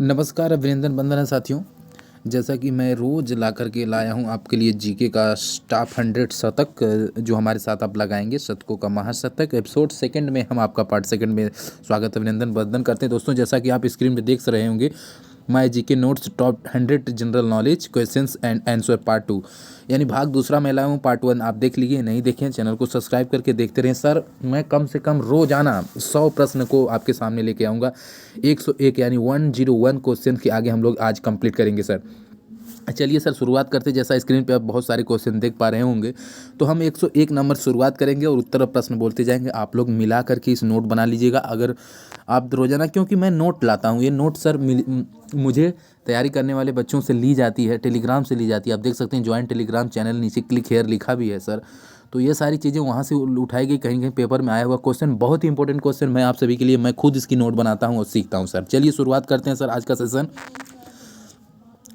नमस्कार, अभिनंदन वंदना है साथियों। जैसा कि मैं रोज़ ला कर के लाया हूँ आपके लिए जीके का टॉप 100 शतक, जो हमारे साथ आप लगाएंगे शतकों का महाशतक। एपिसोड सेकंड में हम आपका पार्ट सेकंड में स्वागत अभिनंदन वंदन करते हैं। दोस्तों, जैसा कि आप स्क्रीन पे देख रहे होंगे, my GK notes top 100 general knowledge questions and answer part 2, यानी भाग दूसरा मैं लाया हूँ। पार्ट 1 आप देख लीजिए, नहीं देखें चैनल को सब्सक्राइब करके देखते रहें। सर, मैं कम से कम रोजाना 100 प्रश्न को आपके सामने लेके आऊँगा। 101 यानी 101 क्वेश्चन के आगे हम लोग आज कंप्लीट करेंगे सर। चलिए सर, शुरुआत करते हैं। जैसा स्क्रीन पे आप बहुत सारे क्वेश्चन देख पा रहे होंगे, तो हम 101 नंबर शुरुआत करेंगे और उत्तर और प्रश्न बोलते जाएंगे। आप लोग मिला करके इस नोट बना लीजिएगा। अगर आप रोजाना, क्योंकि मैं नोट लाता हूँ, ये नोट सर मुझे तैयारी करने वाले बच्चों से ली जाती है, टेलीग्राम से ली जाती है। आप देख सकते हैं ज्वाइन टेलीग्राम चैनल, नीचे क्लिक हेयर लिखा भी है सर। तो ये सारी चीज़ें वहाँ से उठाई गई, कहीं कहीं पेपर में आया हुआ क्वेश्चन, बहुत ही इंपॉर्टेंट क्वेश्चन मैं आप सभी के लिए, मैं खुद इसकी नोट बनाता हूँ और सीखता हूँ सर। चलिए शुरुआत करते हैं सर आज का सेशन।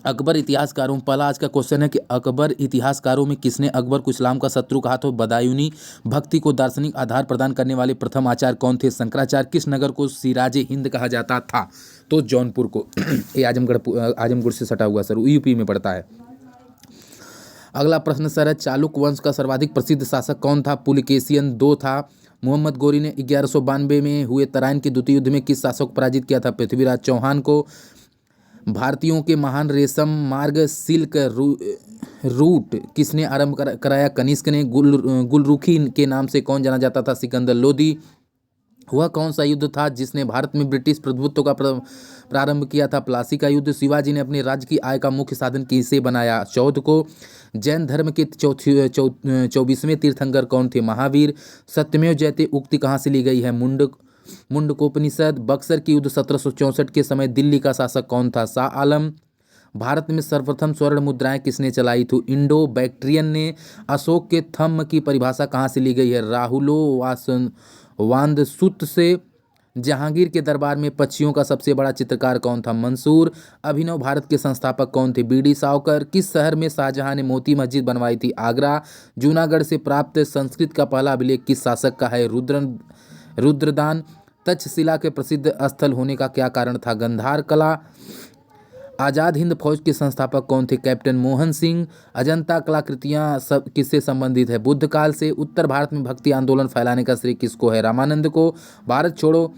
अकबर इतिहासकारों, पहला आज का क्वेश्चन है कि अकबर इतिहासकारों में किसने अकबर को इस्लाम का शत्रु कहा? तो बदायूनी भक्ति को दार्शनिक आधार प्रदान करने वाले प्रथम आचार्य कौन थे? शंकराचार्य। किस नगर को सिराजे हिंद कहा जाता था? तो जौनपुर को। ये आजमगढ़ से सटा हुआ सर, यूपी में पड़ता है। अगला प्रश्न सर है, चालुक्य वंश का सर्वाधिक प्रसिद्ध शासक कौन था? पुलकेशियन 2 था। मोहम्मद गोरी ने 1192 में हुए तराइन के द्वितीय युद्ध में किस शासक को पराजित किया था? पृथ्वीराज चौहान को। भारतीयों के महान रेशम मार्ग सिल्क रूट किसने आरंभ कराया? कनिष्क ने। गुलरुखी के नाम से कौन जाना जाता था? सिकंदर लोदी। वह कौन सा युद्ध था जिसने भारत में ब्रिटिश प्रभुत्व का प्रारंभ किया था? प्लासी का युद्ध। शिवाजी ने अपने राज्य की आय का मुख्य साधन किसे बनाया? चौथ को। जैन धर्म के 24वें तीर्थंकर कौन थे? महावीर। सत्यमेव जयते उक्ति कहाँ से ली गई है? मुंडकोपनिषद। बक्सर की युद्ध 1764 के समय दिल्ली का शासक कौन था? शाह आलम। भारत में सर्वप्रथम स्वर्ण मुद्राएं किसने चलाई थी? इंडो बैक्ट्रियन ने। अशोक के थंब की परिभाषा कहाँ से ली गई है? राहुलो वांदसुत से। जहांगीर के दरबार में पक्षियों का सबसे बड़ा चित्रकार कौन था? मंसूर। अभिनव भारत के संस्थापक कौन थे? बीडी सावरकर। किस शहर में शाहजहां ने मोती मस्जिद बनवाई थी? आगरा। जूनागढ़ से प्राप्त संस्कृत का पहला अभिलेख किस शासक का है? रुद्रदान। तक्षशिला के प्रसिद्ध स्थल होने का क्या कारण था? गंधार कला। आज़ाद हिंद फौज के संस्थापक कौन थे? कैप्टन मोहन सिंह। अजंता कलाकृतियाँ सब किससे संबंधित है? बुद्ध काल से। उत्तर भारत में भक्ति आंदोलन फैलाने का श्रेय किसको है? रामानंद को। भारत छोड़ो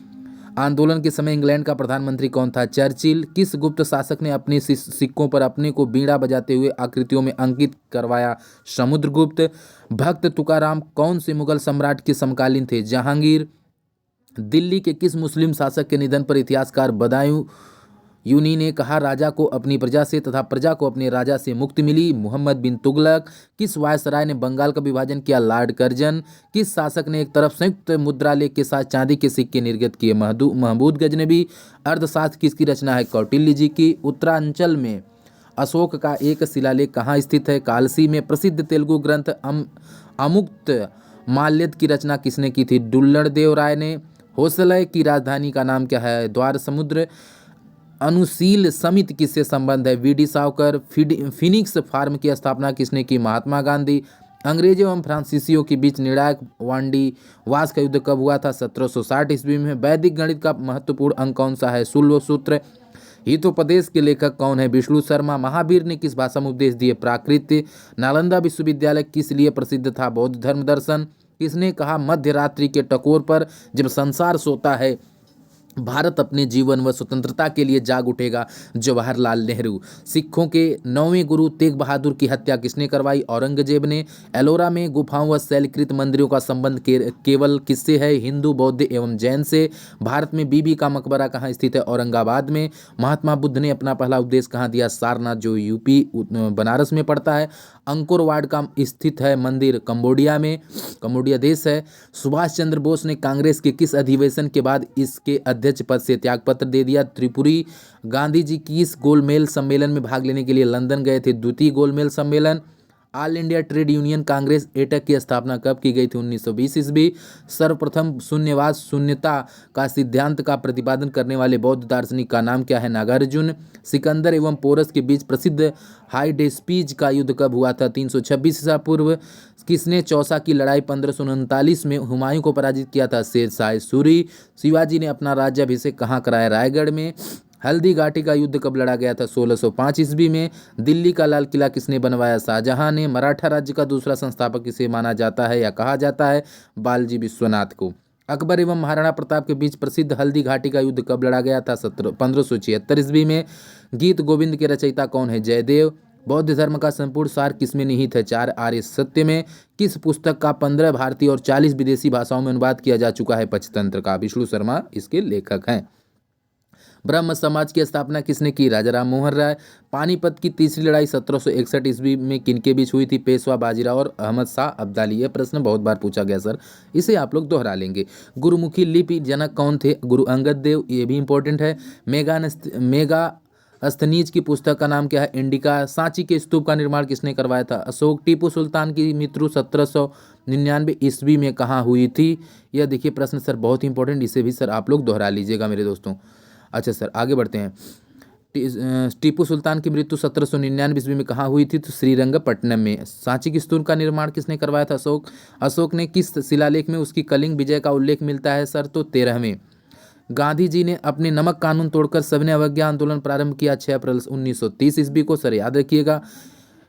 आंदोलन के समय इंग्लैंड का प्रधानमंत्री कौन था? चर्चिल। किस गुप्त शासक ने अपने सिक्कों पर अपने को बीड़ा बजाते हुए आकृतियों में अंकित करवाया? समुद्रगुप्त। भक्त तुकाराम कौन से मुगल सम्राट के समकालीन थे? जहांगीर। दिल्ली के किस मुस्लिम शासक के निधन पर इतिहासकार बदायूनी ने कहा, राजा को अपनी प्रजा से तथा प्रजा को अपने राजा से मुक्ति मिली? मोहम्मद बिन तुगलक। किस वायसराय ने बंगाल का विभाजन किया? Lord Curzon. किस शासक ने एक तरफ संयुक्त मुद्रा लेख के साथ चांदी के सिक्के निर्गत किए? महमूद गजनबी। अर्थशास्त्र किसकी रचना है? कौटिल्य जी की। उत्तरांचल में अशोक का एक शिलालेख कहाँ स्थित है? कालसी में। प्रसिद्ध तेलुगु ग्रंथ अमुक्त माल्यद की रचना किसने की थी? डुल्लड़देव राय ने। होसलय की राजधानी का नाम क्या है? द्वार समुद्र। अनुशील समिति किससे संबंध है? वीडी सावरकर। फिनिक्स फार्म की स्थापना किसने की? महात्मा गांधी। अंग्रेजों एवं फ्रांसीसियों के बीच निर्णायक वांडी वास का युद्ध कब हुआ था? 1760 ईस्वी में। वैदिक गणित का महत्वपूर्ण अंक कौन सा है? शूल्व सूत्र। हितोपदेश के लेखक कौन है? विष्णु शर्मा। महावीर ने किस भाषा में उपदेश दिए? प्राकृत। नालंदा विश्वविद्यालय किस लिए प्रसिद्ध था? बौद्ध धर्म दर्शन। किसने कहा, मध्य रात्रि के टकोर पर जब संसार सोता है भारत अपने जीवन व स्वतंत्रता के लिए जाग उठेगा? जवाहरलाल नेहरू। सिखों के 9वें गुरु तेग बहादुर की हत्या किसने करवाई? औरंगजेब ने। एलोरा में गुफाओं व शैलकृत मंदिरों का संबंध केवल किससे है? हिंदू, बौद्ध एवं जैन से। भारत में बीबी का मकबरा कहाँ स्थित है? औरंगाबाद में। महात्मा बुद्ध ने अपना पहला उपदेश कहाँ दिया? सारनाथ, जो यूपी बनारस में पड़ता है। अंकोरवाड का स्थित है मंदिर? कंबोडिया में, कंबोडिया देश है। सुभाष चंद्र बोस ने कांग्रेस के किस अधिवेशन के बाद इसके अध्यक्ष पद से त्यागपत्र दे दिया? त्रिपुरी। गांधी जी किस गोलमेल सम्मेलन में भाग लेने के लिए लंदन गए थे? द्वितीय गोलमेल सम्मेलन। All India trade union Congress AITUC की स्थापना कब की गई थी? 1920 ईस्वी। सर्वप्रथम शून्यवाद शून्यता का सिद्धांत का प्रतिपादन करने वाले बौद्ध दार्शनिक का नाम क्या है? नागार्जुन। सिकंदर एवं पोरस के बीच प्रसिद्ध हाइडेस्पीज का युद्ध कब हुआ था? 326 ईसा पूर्व। किसने चौसा की लड़ाई 1539 में हुमायूं को पराजित किया था? शेरशाह सूरी। शिवाजी ने अपना राज्याभिषेक कहाँ कराया? रायगढ़ में। हल्दी घाटी का युद्ध कब लड़ा गया था? 1605 ईस्वी में। दिल्ली का लाल किला किसने बनवाया? शाहजहां ने। मराठा राज्य का दूसरा संस्थापक किसे माना जाता है या कहा जाता है? बालजी विश्वनाथ को। अकबर एवं महाराणा प्रताप के बीच प्रसिद्ध हल्दी घाटी का युद्ध कब लड़ा गया था? 1576 ईस्वी में। गीत गोविंद के रचयिता कौन है? जयदेव। बौद्ध धर्म का संपूर्ण सार किसमें निहित है? 4 आर्य सत्य में। किस पुस्तक का 15 भारतीय और 40 विदेशी भाषाओं में अनुवाद किया जा चुका है? पंचतंत्र का। विष्णु शर्मा इसके लेखक हैं। ब्रह्म समाज की स्थापना किसने की? राजा राम मोहन राय। पानीपत की तीसरी लड़ाई 1761 ईस्वी में किनके बीच हुई थी? पेशवा बाजीराव और अहमद शाह अब्दाली। यह प्रश्न बहुत बार पूछा गया सर, इसे आप लोग दोहरा लेंगे। गुरुमुखी लिपि जनक कौन थे? गुरु अंगद देव। ये भी इंपॉर्टेंट है। मेगा अस्थनीज की पुस्तक का नाम क्या है? इंडिका। सांची के स्तूप का निर्माण किसने करवाया था? अशोक। टीपू सुल्तान की मृत्यु 1799 ईस्वी में कहाँ हुई थी? यह देखिए प्रश्न सर बहुत इंपॉर्टेंट, इसे भी सर आप लोग दोहरा लीजिएगा मेरे दोस्तों। अच्छा सर आगे बढ़ते हैं। टीपू सुल्तान की मृत्यु 1799 ईस्वी में कहाँ हुई थी? तो श्रीरंगपट्टनम में। सांची की स्तूप का निर्माण किसने करवाया था? अशोक। अशोक ने। किस शिलालेख में उसकी कलिंग विजय का उल्लेख मिलता है सर? तो 13वें। गांधी जी ने अपने नमक कानून तोड़कर सविनय अवज्ञा आंदोलन प्रारंभ किया 6 अप्रैल 1930 ईस्वी को। सर याद रखिएगा।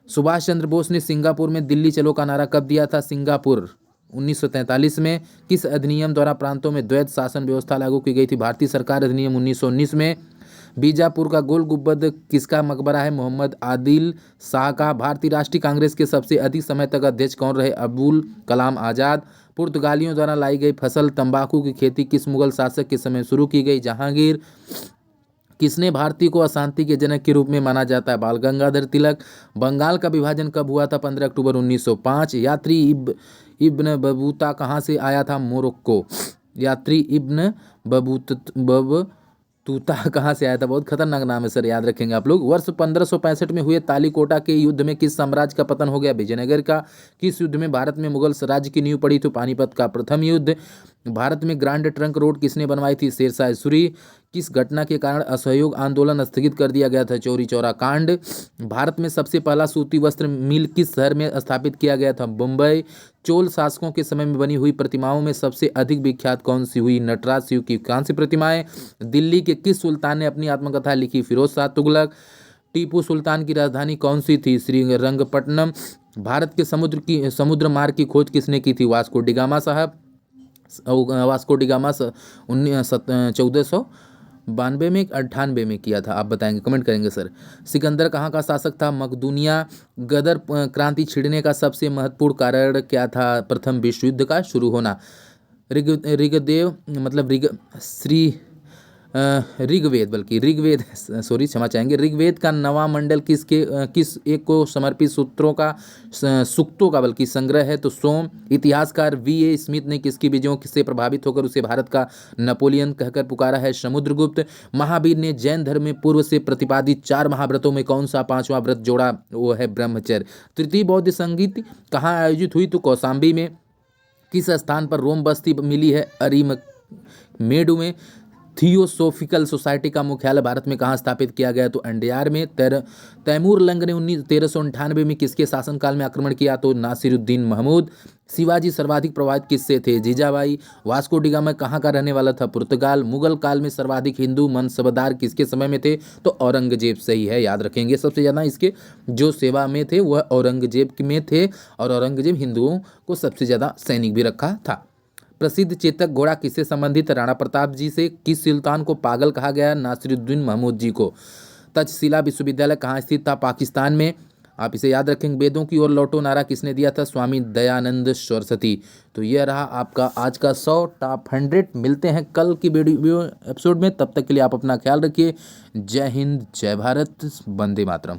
सुभाष चंद्र बोस ने सिंगापुर में दिल्ली चलो का नारा कब दिया था? सिंगापुर 1943 में। किस अधिनियम द्वारा प्रांतों में द्वैध शासन व्यवस्था लागू की गई थी? भारतीय सरकार अधिनियम 1919 में। बीजापुर का गोल गुंबद किसका मकबरा है? मोहम्मद आदिल शाह का। भारतीय राष्ट्रीय कांग्रेस के सबसे अधिक समय तक अध्यक्ष कौन रहे? अबुल कलाम आजाद। पुर्तगालियों द्वारा लाई गई फसल तंबाकू की खेती किस मुगल शासक के समय शुरू की गई? जहांगीर। किसने भारतीय को अशांति के जनक के रूप में माना जाता है? बाल गंगाधर तिलक। बंगाल का विभाजन कब हुआ था? 15 अक्टूबर 1905। यात्री इब्न बबूता कहाँ से आया था? मोरक्को। यात्री इब्न बबूता कहाँ से आया था? बहुत खतरनाक नाम है सर, याद रखेंगे आप लोग। वर्ष 1565 में हुए तालीकोटा के युद्ध में किस साम्राज्य का पतन हो गया? विजयनगर का। किस युद्ध में भारत में मुगल राज्य की नींव पड़ी थी? पानीपत का प्रथम युद्ध। भारत में ग्रांड ट्रंक रोड किसने बनवाई थी? शेरशाह सूरी। किस घटना के कारण असहयोग आंदोलन स्थगित कर दिया गया था? चौरी चौरा कांड। भारत में सबसे पहला सूती वस्त्र मिल किस शहर में स्थापित किया गया था? मुंबई। चोल शासकों के समय में बनी हुई प्रतिमाओं में सबसे अधिक विख्यात कौन सी हुई? नटराज शिव की कांस्य प्रतिमाएं। दिल्ली के किस सुल्तान ने अपनी आत्मकथा लिखी? फिरोज शाह तुगलक। टीपू सुल्तान की राजधानी कौन सी थी? श्रीरंगपट्टनम। भारत के समुद्र मार्ग की खोज किसने की थी? वास्को डिगामा साहब। वास्को डिगामा 1492 में 98 में किया था? आप बताएंगे, कमेंट करेंगे सर। सिकंदर कहाँ का शासक था? मकदूनिया। गदर क्रांति छिड़ने का सबसे महत्वपूर्ण कारण क्या था? प्रथम विश्व युद्ध का शुरू होना। ऋग्वेद मतलब ऋग्वेद सॉरी क्षमा चाहेंगे। ऋग्वेद का नवा मंडल किस एक को समर्पित सूक्तों का बल्कि संग्रह है? तो सोम। इतिहासकार V.A. स्मिथ ने किसकी विजयों से प्रभावित होकर उसे भारत का नेपोलियन कहकर पुकारा है? समुद्रगुप्त। महावीर ने जैन धर्म में पूर्व से प्रतिपादित 4 महाव्रतों में कौन सा 5वां व्रत जोड़ा? वो है ब्रह्मचर्य। तृतीय बौद्ध संगीत कहाँ आयोजित हुई? तो कौशाम्बी में। किस स्थान पर रोम बस्ती मिली है? अरीमेडु में। थियोसोफिकल सोसाइटी का मुख्यालय भारत में कहाँ स्थापित किया गया? तो अंडियार में। तैमूर लंग ने 1398 में किसके शासनकाल में आक्रमण किया? तो नासिरुद्दीन महमूद। शिवाजी सर्वाधिक प्रभावित किससे थे? जीजाबाई। वास्को डिगामा कहाँ का रहने वाला था? पुर्तगाल। मुगल काल में सर्वाधिक हिंदू मनसबदार किसके समय में थे? तो औरंगजेब। सही है, याद रखेंगे। सबसे ज़्यादा इसके जो सेवा में थे वह औरंगजेब में थे, और औरंगजेब हिंदुओं को सबसे ज़्यादा सैनिक भी रखा था। प्रसिद्ध चेतक घोड़ा किससे संबंधित? राणा प्रताप जी से। किस सुल्तान को पागल कहा गया? नासिरुद्दीन महमूद जी को। तक्षशिला विश्वविद्यालय कहाँ स्थित था? पाकिस्तान में। आप इसे याद रखेंगे। वेदों की ओर लौटो नारा किसने दिया था? स्वामी दयानंद सरस्वती। तो यह रहा आपका आज का 100 टॉप 100। मिलते हैं कल की वीडियो एपिसोड में, तब तक के लिए आप अपना ख्याल रखिए। जय हिंद, जय भारत, वंदे मातरम।